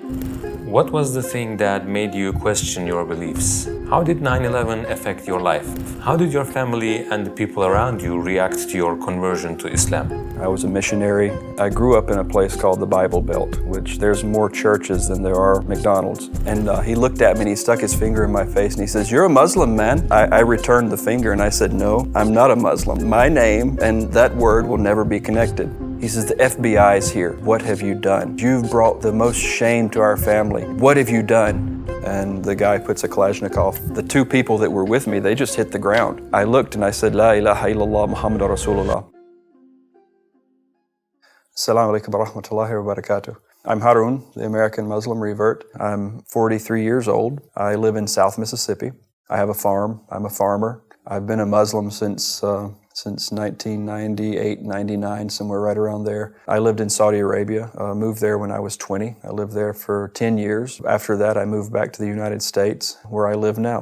What was the thing that made you question your beliefs? How did 9/11 affect your life? How did your family and the people around you react to your conversion to Islam? I was a missionary. I grew up in a place called the Bible Belt, which there's more churches than there are McDonald's. And he looked at me and he stuck his finger in my face and he says, "You're a Muslim, man." I returned the finger and I said, "No, I'm not a Muslim. My name and that word will never be connected." He says, "The FBI is here. What have you done? You've brought the most shame to our family. What have you done?" And the guy puts a Kalashnikov. The two people that were with me, they just hit the ground. I looked and I said, "La ilaha illallah Muhammad Rasulullah." Assalamu alaikum wa rahmatullahi wa barakatuh. I'm Haroon, the American Muslim revert. I'm 43 years old. I live in South Mississippi. I have a farm. I'm a farmer. I've been a Muslim since 1998, 99, somewhere right around there. I lived in Saudi Arabia, moved there when I was 20. I lived there for 10 years. After that, I moved back to the United States, where I live now.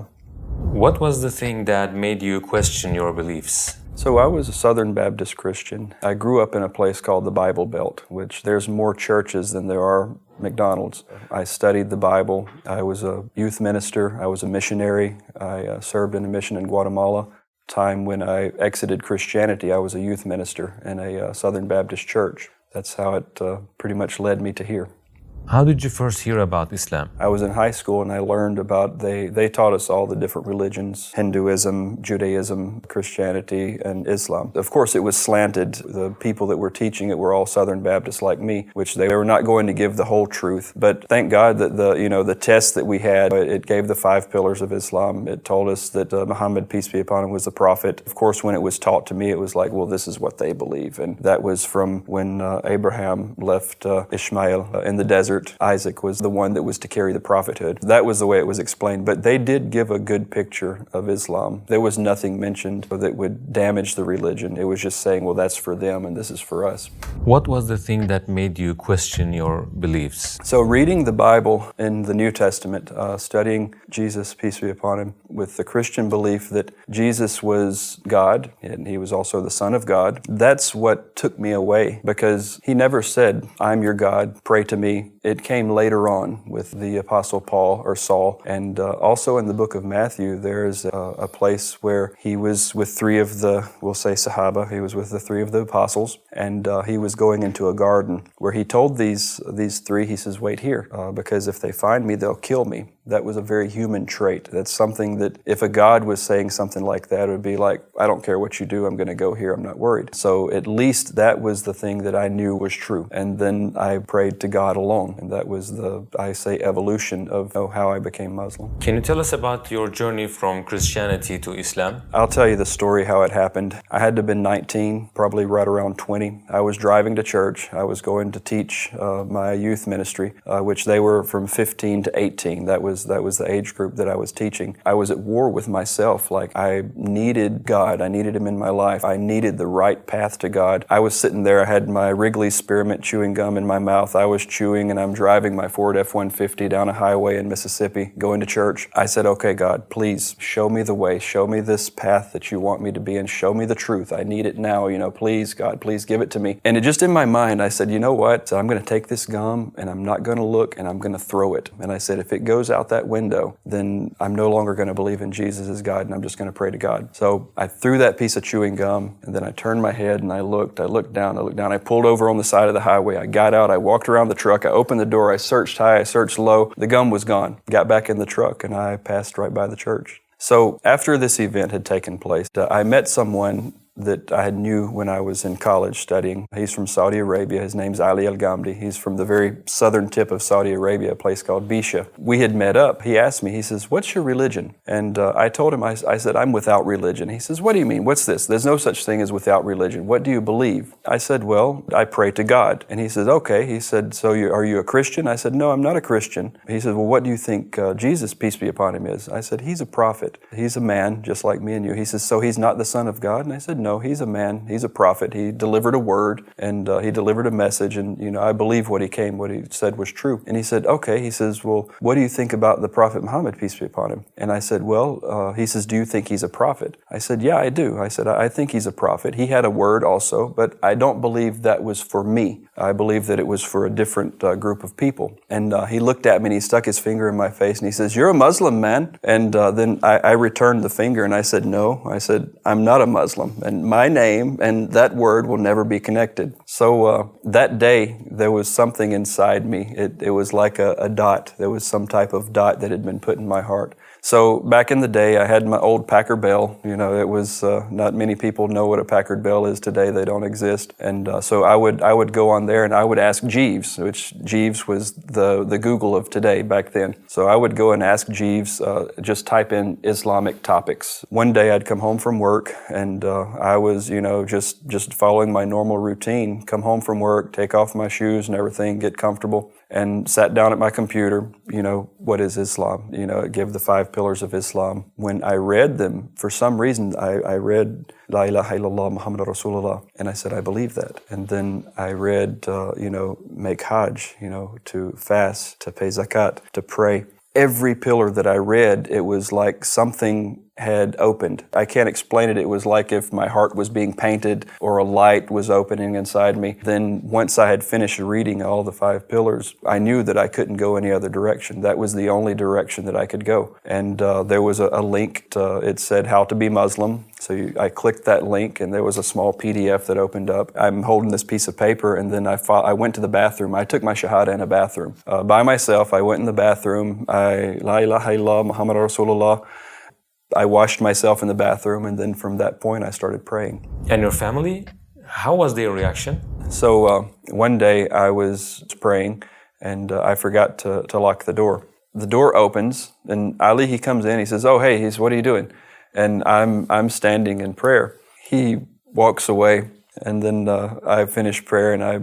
What was the thing that made you question your beliefs? So I was a Southern Baptist Christian. I grew up in a place called the Bible Belt, which there's more churches than there are McDonald's. I studied the Bible. I was a youth minister. I was a missionary. I served in a mission in Guatemala. Time when I exited Christianity, I was a youth minister in a Southern Baptist church. That's how it pretty much led me to here. How did you first hear about Islam? I was in high school and I learned about, they taught us all the different religions, Hinduism, Judaism, Christianity, and Islam. Of course, it was slanted. The people that were teaching it were all Southern Baptists like me, which they were not going to give the whole truth. But thank God that the test that we had, it gave the 5 pillars of Islam. It told us that Muhammad, peace be upon him, was the prophet. Of course, when it was taught to me, it was like, well, this is what they believe. And that was from when Abraham left Ishmael in the desert. Isaac was the one that was to carry the prophethood. That was the way it was explained. But they did give a good picture of Islam. There was nothing mentioned that would damage the religion. It was just saying, well, that's for them and this is for us. What was the thing that made you question your beliefs? So reading the Bible in the New Testament, studying Jesus, peace be upon him, with the Christian belief that Jesus was God and he was also the Son of God, that's what took me away, because he never said, "I'm your God, pray to me." It came later on with the Apostle Paul or Saul. And also in the book of Matthew, there is a place where he was with 3 of the, we'll say Shahada, he was with the 3 of the apostles, and he was going into a garden where he told these 3, he says, "Wait here, because if they find me, they'll kill me." That was a very human trait. That's something that if a God was saying something like that, it would be like, "I don't care what you do, I'm going to go here, I'm not worried." So at least that was the thing that I knew was true. And then I prayed to God alone. And that was the, I say, evolution of how I became Muslim. Can you tell us about your journey from Christianity to Islam? I'll tell you the story how it happened. I had to have been 19, probably right around 20. I was driving to church. I was going to teach my youth ministry, which they were from 15 to 18. That was the age group that I was teaching. I was at war with myself. Like, I needed God. I needed him in my life. I needed the right path to God. I was sitting there. I had my Wrigley's spearmint chewing gum in my mouth. I was chewing and I'm driving my Ford F-150 down a highway in Mississippi, going to church. I said, "Okay, God, please show me the way. Show me this path that you want me to be in. Show me the truth. I need it now. Please, God, please give it to me." And it just in my mind, I said, "You know what? So I'm going to take this gum and I'm not going to look and I'm going to throw it." And I said, if it goes out that window, then I'm no longer going to believe in Jesus as God and I'm just going to pray to God. So I threw that piece of chewing gum and then I turned my head and I looked down. I pulled over on the side of the highway. I got out. I walked around the truck. I opened the door. I searched high. I searched low. The gum was gone. Got back in the truck and I passed right by the church. So after this event had taken place, I met someone that I knew when I was in college studying. He's from Saudi Arabia. His name's Ali Al-Ghamdi. He's from the very southern tip of Saudi Arabia, a place called Bisha. We had met up. He asked me, he says, "What's your religion?" And I told him, I said, "I'm without religion." He says, "What do you mean? What's this? There's no such thing as without religion. What do you believe?" I said, "Well, I pray to God." And he says, "Okay." He said, "So are you a Christian?" I said, "No, I'm not a Christian." He said, "Well, what do you think Jesus, peace be upon him, is?" I said, "He's a prophet. He's a man just like me and you." He says, "So he's not the Son of God?" And I said, no, he's a man, he's a prophet. He delivered a word and he delivered a message, and I believe what he said was true. And he said, okay. He says, well, what do you think about the Prophet Muhammad, peace be upon him? And I said, well, he says, do you think he's a prophet? I said, yeah, I do. I said, I think he's a prophet. He had a word also, but I don't believe that was for me. I believe that it was for a different group of people. And he looked at me and he stuck his finger in my face and he says, you're a Muslim, man. And then I returned the finger and I said, no. I said, I'm not a Muslim, and my name and that word will never be connected. So that day, there was something inside me. It was like a dot. There was some type of dot that had been put in my heart. So back in the day, I had my old Packard Bell. It was not many people know what a Packard Bell is today. They don't exist. And so I would go on there and I would ask Jeeves, which Jeeves was the Google of today back then. So I would go and ask Jeeves, just type in Islamic topics. One day I'd come home from work and I was, just following my normal routine. Come home from work, take off my shoes and everything, get comfortable, and sat down at my computer. What is Islam? Give the 5 pillars of Islam. When I read them, for some reason, I read La ilaha illallah Muhammad Rasulullah, and I said, I believe that. And then I read, make Hajj, to fast, to pay zakat, to pray. Every pillar that I read, it was like something had opened. I can't explain it. It was like if my heart was being painted or a light was opening inside me. Then once I had finished reading all the 5 pillars, I knew that I couldn't go any other direction. That was the only direction that I could go. And there was a link. It said how to be Muslim. So I clicked that link and there was a small PDF that opened up. I'm holding this piece of paper and then I went to the bathroom. I took my Shahada in a bathroom. By myself, I went in the bathroom. La ilaha illallah Muhammad Rasulullah. I washed myself in the bathroom, and then from that point, I started praying. And your family, how was their reaction? So one day I was praying, and I forgot to lock the door. The door opens, and Ali, he comes in. He says, "Oh, hey," what are you doing? And I'm standing in prayer. He walks away, and then I finished prayer, and I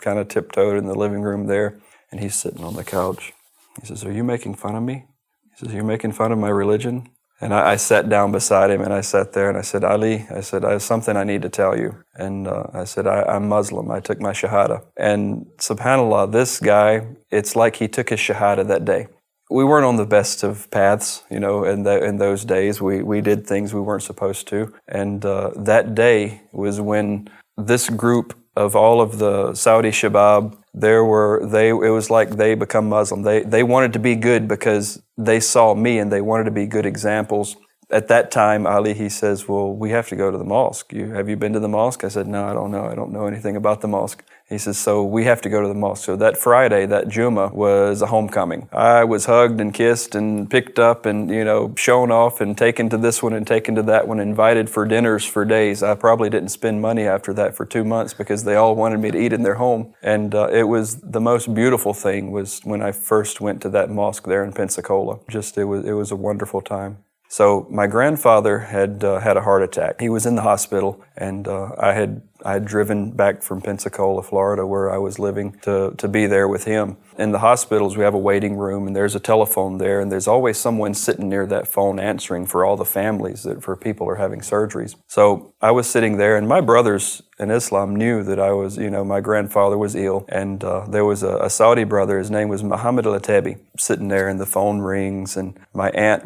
kind of tiptoed in the living room there, and he's sitting on the couch. He says, "Are you making fun of me?" He says, "You're making fun of my religion?" And I sat down beside him and I sat there and I said, "Ali," I said, "I have something I need to tell you." And I said, I'm Muslim. I took my Shahada. And subhanAllah, this guy, it's like he took his Shahada that day. We weren't on the best of paths, in those days. We did things we weren't supposed to. And that day was when this group of all of the Saudi Shabab, it was like they become Muslim. They wanted to be good because they saw me and they wanted to be good examples. At that time, Ali, he says, "Well, we have to go to the mosque. Have you been to the mosque?" I said, "No, I don't know. I don't know anything about the mosque." He says, "So we have to go to the mosque." So that Friday, that Jummah, was a homecoming. I was hugged and kissed and picked up and, shown off and taken to this one and taken to that one, invited for dinners for days. I probably didn't spend money after that for 2 months because they all wanted me to eat in their home. And it was the most beautiful thing was when I first went to that mosque there in Pensacola. It was a wonderful time. So my grandfather had had a heart attack. He was in the hospital, and I had driven back from Pensacola, Florida, where I was living, to be there with him. In the hospitals, we have a waiting room, and there's a telephone there, and there's always someone sitting near that phone answering for all the families for people who are having surgeries. So I was sitting there, and my brothers in Islam knew that I was, my grandfather was ill, and there was a Saudi brother, his name was Muhammad al-Atabi, sitting there, and the phone rings, and my aunt,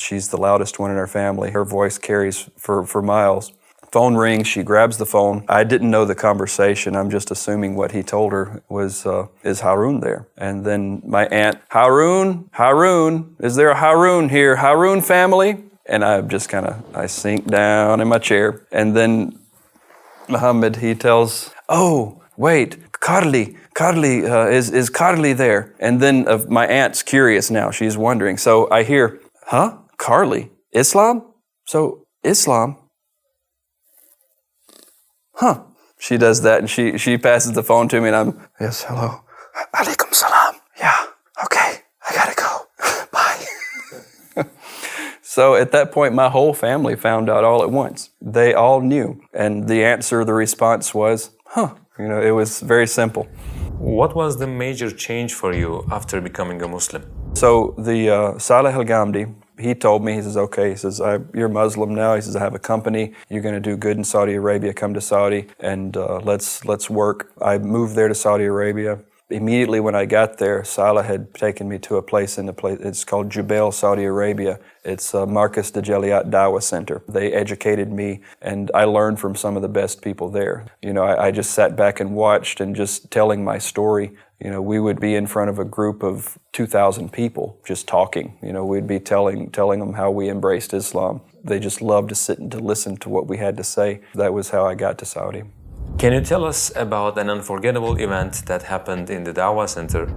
she's the loudest one in our family, her voice carries for miles. Phone rings, she grabs the phone. I didn't know the conversation. I'm just assuming what he told her was, "Is Haroon there?" And then my aunt, Haroon, is there a Haroon here? Haroon family? And I just I sink down in my chair. And then Muhammad, he tells, "Oh, wait, Carly, is Carly there?" And then my aunt's curious now. She's wondering. So I hear, "Huh? Carly? Islam? So Islam? Huh." She does that and she passes the phone to me and I'm, "Yes, hello. Alaikum salam. Yeah, okay, I gotta go. Bye." So at that point, my whole family found out all at once. They all knew. And the response was, "Huh." It was very simple. What was the major change for you after becoming a Muslim? So the Saleh al-Ghamdi, He told me, he says, okay, he says, you're Muslim now. He says, I have a company. You're going to do good in Saudi Arabia. Come to Saudi and let's work. I moved there to Saudi Arabia. Immediately when I got there, Salah had taken me to a place it's called Jubail, Saudi Arabia. It's Marcus de Jaliat Dawah Center. They educated me, and I learned from some of the best people there. I just sat back and watched and just telling my story. We would be in front of a group of 2,000 people just talking. We'd be telling them how we embraced Islam. They just loved to sit and to listen to what we had to say. That was how I got to Saudi. Can you tell us about an unforgettable event that happened in the Dawah Center?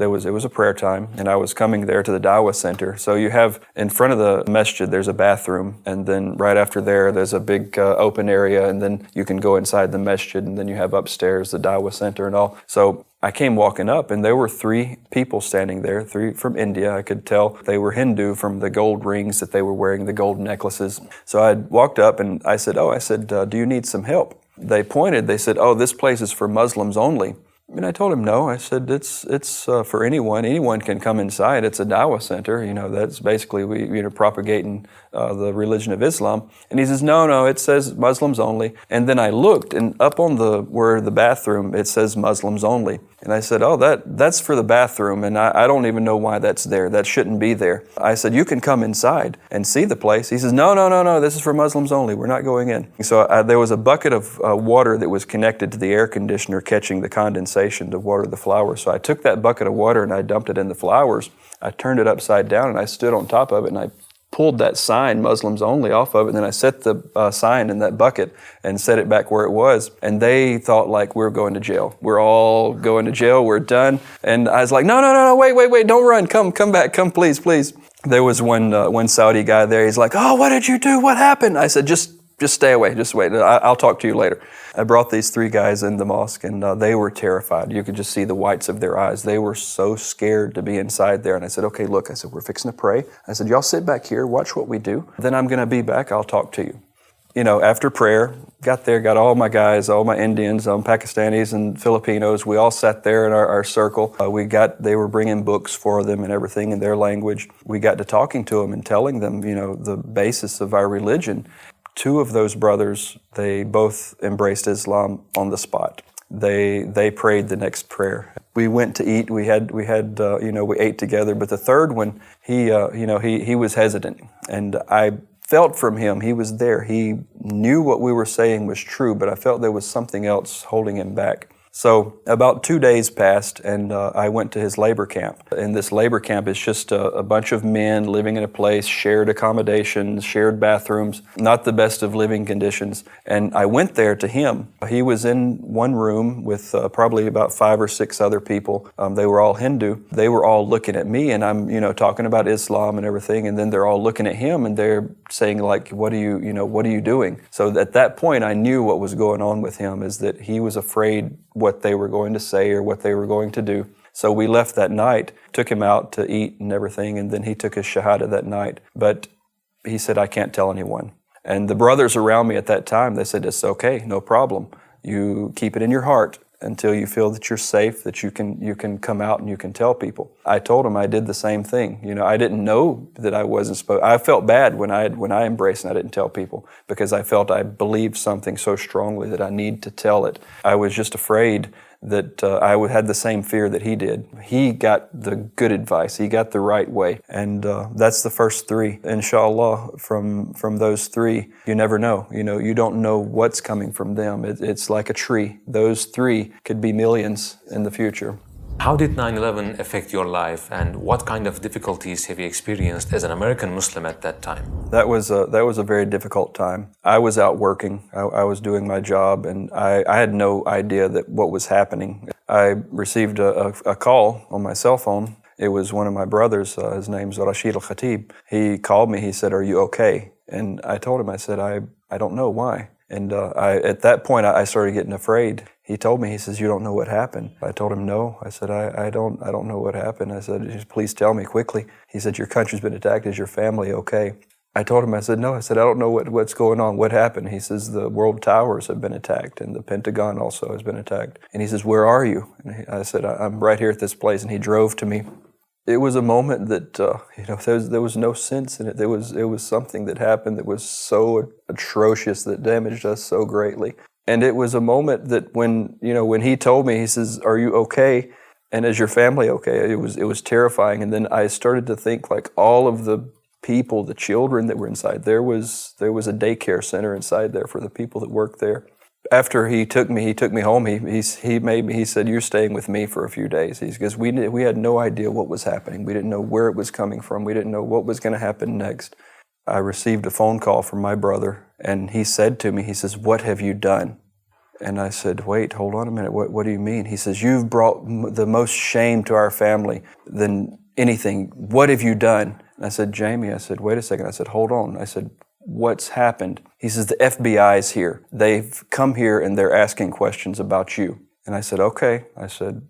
It was a prayer time, and I was coming there to the Dawah Center. So you have, in front of the masjid, there's a bathroom, and then right after there's a big open area, and then you can go inside the masjid, and then you have upstairs the Dawah Center and all. So I came walking up, and there were 3 people standing there, 3 from India. I could tell they were Hindu from the gold rings that they were wearing, the gold necklaces. So I walked up, and I said, do you need some help? They pointed, they said, this place is for Muslims only. And I told him, no. I said, it's for anyone. Anyone can come inside. It's a Dawah center. That's basically propagating the religion of Islam. And he says, no, it says Muslims only. And then I looked, and up on where the bathroom, it says Muslims only. And I said, that's for the bathroom, and I don't even know why that's there. That shouldn't be there. I said, you can come inside and see the place. He says, no, this is for Muslims only. We're not going in. So there was a bucket of water that was connected to the air conditioner catching the condensation to water the flowers. So I took that bucket of water and I dumped it in the flowers. I turned it upside down and I stood on top of it, and I pulled that sign, Muslims only, off of it, and then I set the sign in that bucket and set it back where it was. And they thought like we're going to jail. We're all going to jail. We're done. And I was like, no, wait, don't run. Come back. Come, please. There was one Saudi guy there. He's like, what did you do? What happened? I said, just stay away. Just wait. I'll talk to you later. I brought these 3 guys in the mosque, and they were terrified. You could just see the whites of their eyes. They were so scared to be inside there. And I said, okay, look, I said, we're fixing to pray. I said, y'all sit back here, watch what we do. Then I'm going to be back. I'll talk to you. After prayer, got all my guys, all my Indians, Pakistanis and Filipinos. We all sat there in our circle. They were bringing books for them and everything in their language. We got to talking to them and telling them, the basis of our religion. 2 of those brothers, they both embraced Islam on the spot. They prayed the next prayer. We went to eat. We ate together. But the third one, he was hesitant, and I felt from him he was there. He knew what we were saying was true, but I felt there was something else holding him back. So about 2 days passed, and I went to his labor camp. And this labor camp is just a bunch of men living in a place, shared accommodations, shared bathrooms, not the best of living conditions. And I went there to him. He was in one room with probably about 5 or 6 other people. They were all Hindu. They were all looking at me, and I'm, talking about Islam and everything. And then they're all looking at him, and they're saying like, what are you doing? So at that point, I knew what was going on with him, is that he was afraid what they were going to say or what they were going to do. So we left that night, took him out to eat and everything, and then he took his Shahada that night. But he said, I can't tell anyone. And the brothers around me at that time, they said, it's okay, no problem. You keep it in your heart until you feel that you're safe, that you can come out and you can tell people. I told him I did the same thing. I didn't know that I wasn't supposed. I felt bad when I embraced and I didn't tell people, because I felt I believed something so strongly that I need to tell it. I was just afraid that I had the same fear that he did. He got the good advice. He got the right way. And that's the first 3. Inshallah, from those 3, you never know. You don't know what's coming from them. It's like a tree. Those 3 could be millions in the future. How did 9/11 affect your life, and what kind of difficulties have you experienced as an American Muslim at that time? That was a very difficult time. I was out working. I was doing my job, and I had no idea that what was happening. I received a call on my cell phone. It was one of my brothers. His name's Rashid Al-Khatib. He called me. He said, "Are you okay?" And I told him, I said, I don't know why. And at that point, I started getting afraid. He told me, he says, "You don't know what happened." I told him, "No." I said, I don't know what happened. I said, "Please tell me quickly." He said, "Your country's been attacked. Is your family okay?" I told him, I said, "No." I said, "I don't know what's going on. What happened?" He says, "The world towers have been attacked, and the Pentagon also has been attacked." And he says, "Where are you?" And I said, "I'm right here at this place." And he drove to me. it was a moment that, there was no sense in it. It was something that happened that was so atrocious that damaged us so greatly. And it was a moment that when he told me, he says, "Are you okay? And is your family okay?" It was terrifying. And then I started to think, like, all of the people, the children that were inside. There was a daycare center inside there for the people that worked there. After he took me home. He said, "You're staying with me for a few days." Because we had no idea what was happening. We didn't know where it was coming from. We didn't know what was going to happen next. I received a phone call from my brother, and he said to me, he says, "What have you done?" And I said, "Wait, hold on a minute. What do you mean?" He says, "You've brought the most shame to our family than anything. What have you done?" And I said, "Jamie," I said, "wait a second." I said, "Hold on." I said, "What's happened?" He says, "The FBI's here. They've come here and they're asking questions about you." And I said, "Okay." I said,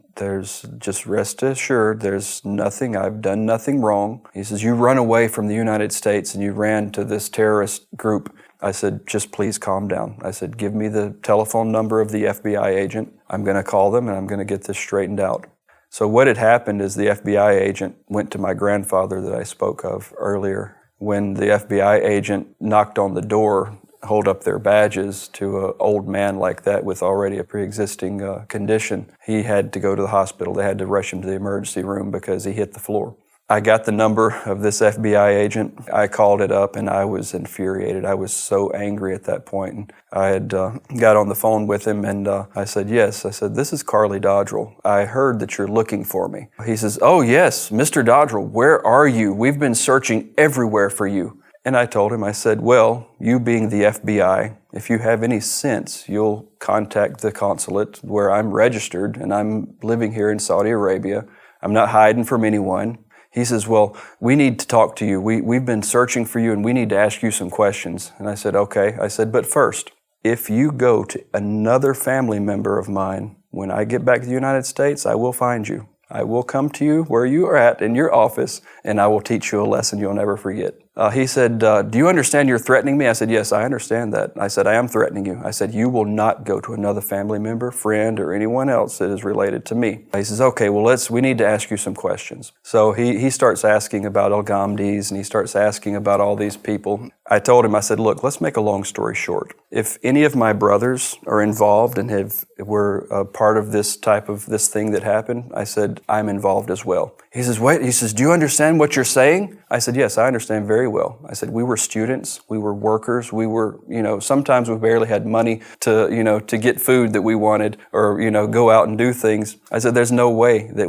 just rest assured, there's nothing, I've done nothing wrong." He says, "You run away from the United States and you ran to this terrorist group." I said, "Just please calm down." I said, "Give me the telephone number of the FBI agent. I'm going to call them and I'm going to get this straightened out." So what had happened is the FBI agent went to my grandfather that I spoke of earlier. When the FBI agent knocked on the door, hold up their badges to an old man like that with already a pre-existing condition, he had to go to the hospital. They had to rush him to the emergency room because he hit the floor. I got the number of this FBI agent. I called it up and I was infuriated. I was so angry at that point. And I had got on the phone with him and I said, "Yes." I said, "This is Carly Dodrell. I heard that you're looking for me." He says, "Oh yes, Mr. Dodrell, where are you? We've been searching everywhere for you." And I told him, I said, "Well, you being the FBI, if you have any sense, you'll contact the consulate where I'm registered and I'm living here in Saudi Arabia. I'm not hiding from anyone." He says, "Well, we need to talk to you. We've been searching for you and we need to ask you some questions." And I said, "Okay." I said, "But first, if you go to another family member of mine, when I get back to the United States, I will find you. I will come to you where you are at in your office and I will teach you a lesson you'll never forget." He said, "Do you understand you're threatening me?" I said, "Yes, I understand that." I said, "I am threatening you." I said, "You will not go to another family member, friend, or anyone else that is related to me." He says, "Okay, well, we need to ask you some questions." So he starts asking about Al-Ghamdis and he starts asking about all these people. I told him, I said, "Look, let's make a long story short. If any of my brothers are involved and were a part of this thing that happened," I said, "I'm involved as well." He says, "Wait," he says, "Do you understand what you're saying?" I said, "Yes, I understand very well." I said, "We were students, we were workers, we were, sometimes we barely had money to get food that we wanted or, go out and do things." I said, "There's no way that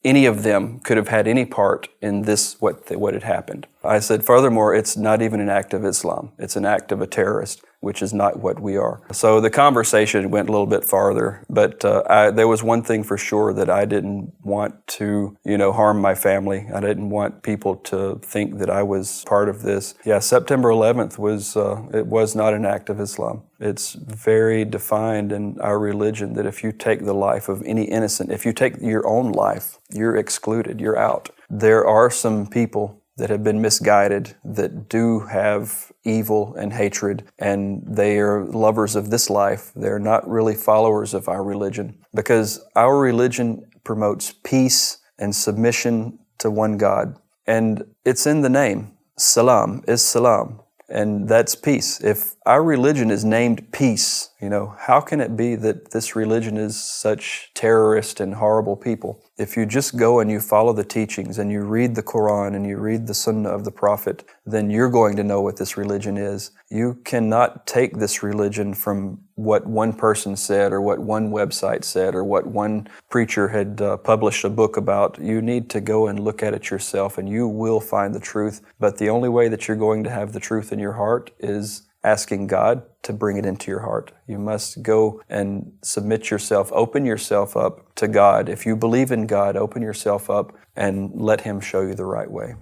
any of them could have had any part in this, what had happened." I said, "Furthermore, it's not even an act of Islam. It's an act of a terrorist, which is not what we are." So the conversation went a little bit farther, but there was one thing for sure, that I didn't want to, harm my family. I didn't want people to think that I was part of this. Yeah, September 11th was not an act of Islam. It's very defined in our religion that if you take the life of any innocent, if you take your own life, you're excluded, you're out. There are some people that have been misguided, that do have evil and hatred, and they are lovers of this life. They're not really followers of our religion, because our religion promotes peace and submission to one God. And it's in the name. Salam is salam, and that's peace. If our religion is named peace, how can it be that this religion is such terrorist and horrible people? If you just go and you follow the teachings and you read the Quran and you read the Sunnah of the Prophet, then you're going to know what this religion is. You cannot take this religion from what one person said or what one website said or what one preacher had published a book about. You need to go and look at it yourself and you will find the truth. But the only way that you're going to have the truth in your heart is asking God to bring it into your heart. You must go and submit yourself, open yourself up to God. If you believe in God, open yourself up and let Him show you the right way.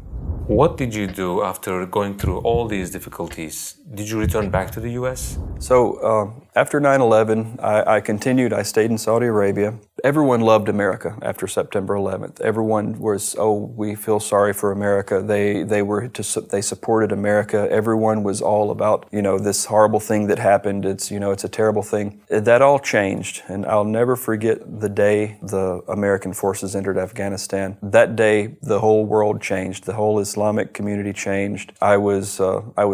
What did you do after going through all these difficulties? Did you return back to the U.S.? So After 9/11, I continued. I stayed in Saudi Arabia. Everyone loved America after September 11th. Everyone was, oh, we feel sorry for America. They supported America. Everyone was all about, this horrible thing that happened. It's a terrible thing. That all changed, and I'll never forget the day the American forces entered Afghanistan. That day, the whole world changed. The whole Islamic community changed. I was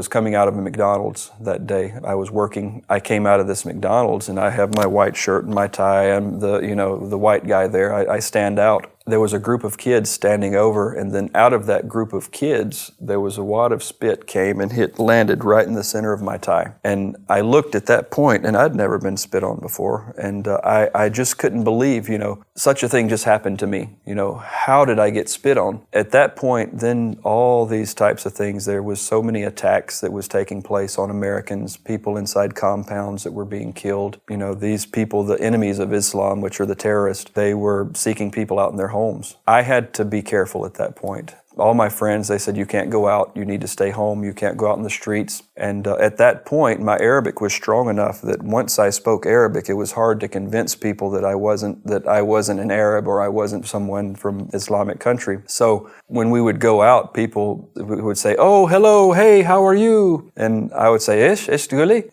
coming out of a McDonald's that day. I was working. I came out of this McDonald's, and I have my white shirt and my tie. I'm the white guy there. I stand out. There was a group of kids standing over, and then out of that group of kids, there was a wad of spit came and landed right in the center of my tie. And I looked at that point, and I'd never been spit on before, and I just couldn't believe, such a thing just happened to me. How did I get spit on? At that point, then all these types of things, there was so many attacks that was taking place on Americans, people inside compounds that were being killed. These people, the enemies of Islam, which are the terrorists, they were seeking people out in their homes. I had to be careful at that point. All my friends, they said, you can't go out, you need to stay home, you can't go out in the streets. And at that point, my Arabic was strong enough that once I spoke Arabic, it was hard to convince people that I wasn't an Arab or I wasn't someone from Islamic country. So when we would go out, people would say, oh, hello, hey, how are you? And I would say, ish tuli,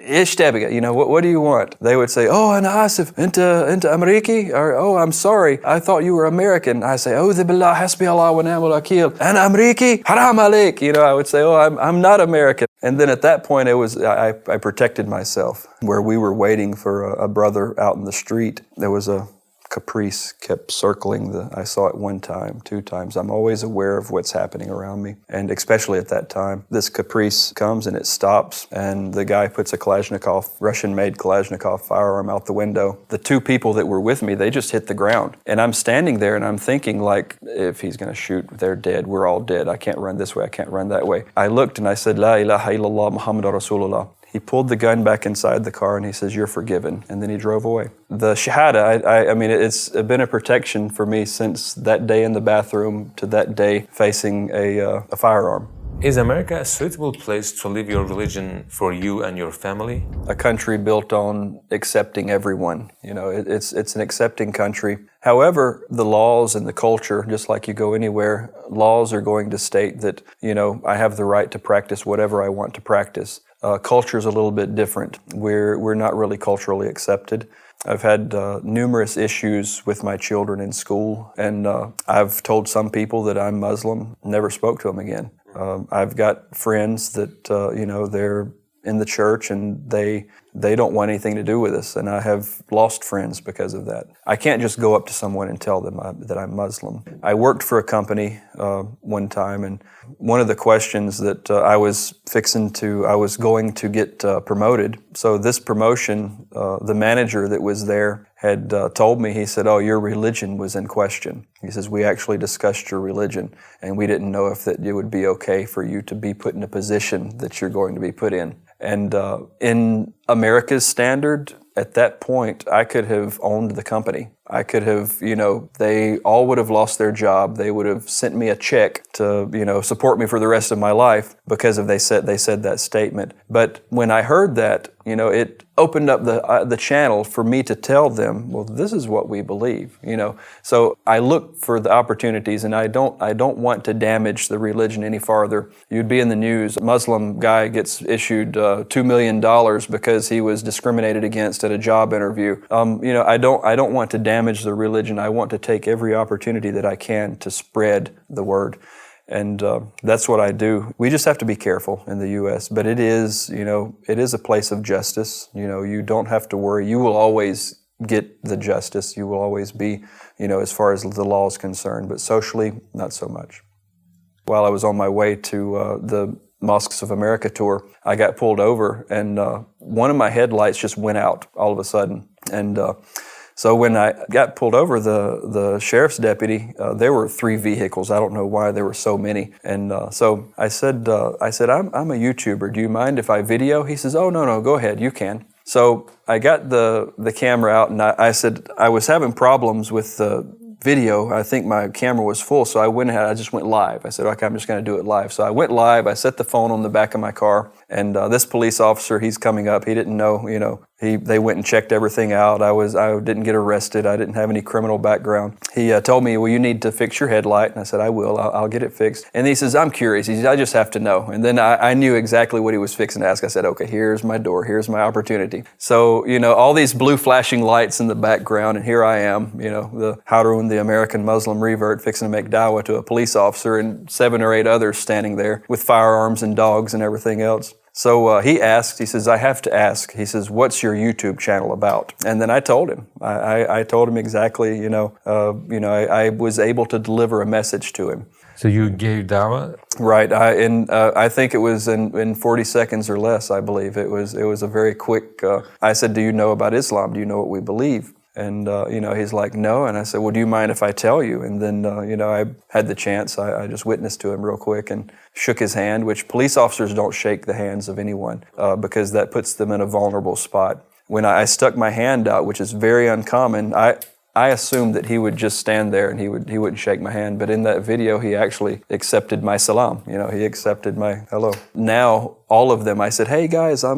ish tabiga, what do you want? They would say, oh, ana asif, inta Ameriki? Or, oh, I'm sorry, I thought you were American. I say, oh, billah, hasbi Allah wa ni'mal wakil. Ana Ameriki? Haram alik. I would say, oh, I'm not American. And then at that point, I protected myself. Where we were waiting for a brother out in the street, there was a Caprice kept circling I saw it one time, two times. I'm always aware of what's happening around me. And especially at that time, this Caprice comes and it stops, and the guy puts a Russian-made Kalashnikov firearm out the window. The two people that were with me, they just hit the ground. And I'm standing there and I'm thinking, like, if he's going to shoot, they're dead. We're all dead. I can't run this way. I can't run that way. I looked and I said, La ilaha illallah Muhammadur Rasulullah. He pulled the gun back inside the car and he says, you're forgiven. And then he drove away. The Shahada, I mean, it's been a protection for me since that day in the bathroom to that day facing a firearm. Is America a suitable place to live your religion for you and your family? A country built on accepting everyone. It's an accepting country. However, the laws and the culture, just like you go anywhere, laws are going to state that, I have the right to practice whatever I want to practice. Culture is a little bit different. We're not really culturally accepted. I've had numerous issues with my children in school, and I've told some people that I'm Muslim, never spoke to them again. I've got friends that, they're in the church and they don't want anything to do with us, and I have lost friends because of that. I can't just go up to someone and tell them that I'm Muslim. I worked for a company one time, and one of the questions that I was going to get promoted. So this promotion, the manager that was there had told me, he said, oh, your religion was in question. He says, we actually discussed your religion, and we didn't know if that it would be okay for you to be put in a position that you're going to be put in. And in America's standard, at that point, I could have owned the company. I could have, they all would have lost their job. They would have sent me a check to, support me for the rest of my life because they said that statement. But when I heard that, it opened up the channel for me to tell them, well, this is what we believe, So I look for the opportunities, and I don't want to damage the religion any farther. You'd be in the news, a Muslim guy gets issued $2 million because he was discriminated against at a job interview. I don't want to damage the religion. I want to take every opportunity that I can to spread the word. And that's what I do. We just have to be careful in the U.S., but it is a place of justice. You don't have to worry. You will always get the justice. You will always be, as far as the law is concerned, but socially, not so much. While I was on my way to the Mosques of America tour, I got pulled over, and one of my headlights just went out all of a sudden. And so when I got pulled over, the sheriff's deputy, there were 3 vehicles. I don't know why there were so many. And so I said, I'm a YouTuber. Do you mind if I video? He says, oh, no, go ahead. You can. So I got the camera out, and I said I was having problems with the video. I think my camera was full, so I went ahead, I just went live. I said, okay, I'm just going to do it live. So I went live, I set the phone on the back of my car, and this police officer, he's coming up, he didn't know, they went and checked everything out. I didn't get arrested, I didn't have any criminal background. He told me, well, you need to fix your headlight, and I said, I will, I'll get it fixed. And he says, I'm curious, he says, I just have to know. And then I knew exactly what he was fixing to ask. I said, okay, here's my door, here's my opportunity. So, all these blue flashing lights in the background, and here I am, the Haroon, the American Muslim revert, fixing to make dawah to a police officer, and 7 or 8 others standing there with firearms and dogs and everything else. So he asked, he says, I have to ask, he says, what's your YouTube channel about? And then I told him, I told him exactly, I was able to deliver a message to him. So you gave dawah? Right. I think it was in 40 seconds or less, I believe. It was a very quick, I said, do you know about Islam? Do you know what we believe? And, he's like, no. And I said, well, do you mind if I tell you? And then, I had the chance. I just witnessed to him real quick and shook his hand, which police officers don't shake the hands of anyone because that puts them in a vulnerable spot. When I stuck my hand out, which is very uncommon, I assumed that he would just stand there and he wouldn't shake my hand. But in that video, he actually accepted my salam. He accepted my hello. Now, all of them, I said, hey guys, I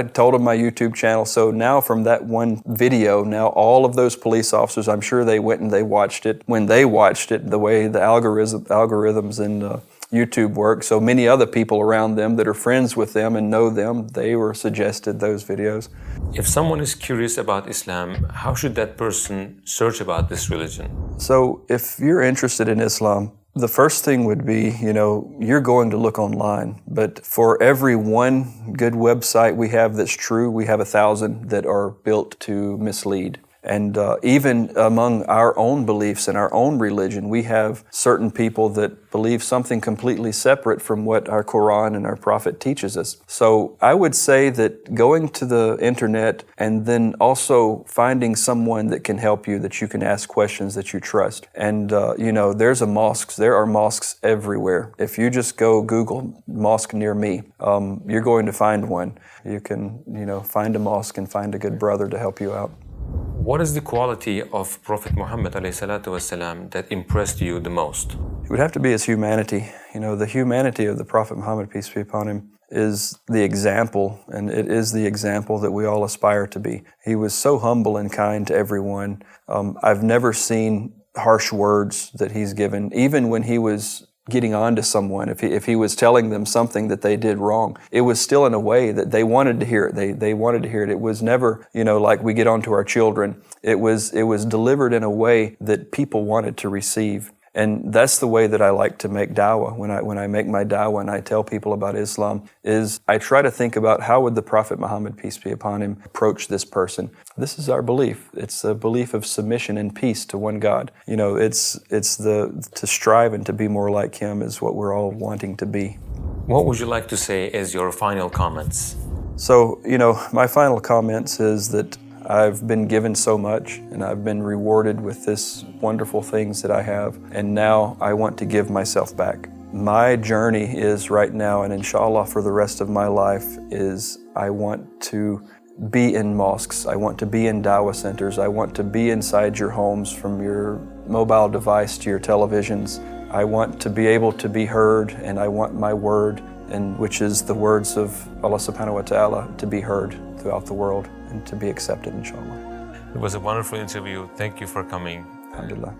told them my YouTube channel. So now from that one video, now all of those police officers, I'm sure they went and they watched it. When they watched it, the way the algorithms and YouTube work, so many other people around them that are friends with them and know them, they were suggested those videos. If someone is curious about Islam, how should that person search about this religion? So if you're interested in Islam, the first thing would be, you're going to look online, but for every one good website we have that's true, we have 1,000 that are built to mislead. And even among our own beliefs and our own religion, we have certain people that believe something completely separate from what our Quran and our Prophet teaches us. So I would say that going to the internet and then also finding someone that can help you, that you can ask questions that you trust. And, there are mosques everywhere. If you just go Google mosque near me, you're going to find one. You can, find a mosque and find a good brother to help you out. What is the quality of Prophet Muhammad ﷺ that impressed you the most? It would have to be his humanity. The humanity of the Prophet Muhammad, peace be upon him, is the example, and it is the example that we all aspire to be. He was so humble and kind to everyone. I've never seen harsh words that he's given, even when he was getting on to someone, if he was telling them something that they did wrong, it was still in a way that they wanted to hear it. They wanted to hear it. It was never, like we get on to our children. It was delivered in a way that people wanted to receive. And that's the way that I like to make dawah. When I make my dawah and I tell people about Islam, is I try to think about how would the Prophet Muhammad, peace be upon him, approach this person. This is our belief. It's a belief of submission and peace to one God. It's to strive and to be more like him is what we're all wanting to be. What would you like to say as your final comments? So, my final comments is that I've been given so much and I've been rewarded with this wonderful things that I have, and now I want to give myself back. My journey is right now, and inshallah for the rest of my life, is I want to be in mosques, I want to be in dawah centers, I want to be inside your homes from your mobile device to your televisions. I want to be able to be heard, and I want my word, and which is the words of Allah subhanahu wa ta'ala, to be heard throughout the world and to be accepted, inshallah. It was a wonderful interview. Thank you for coming. Alhamdulillah.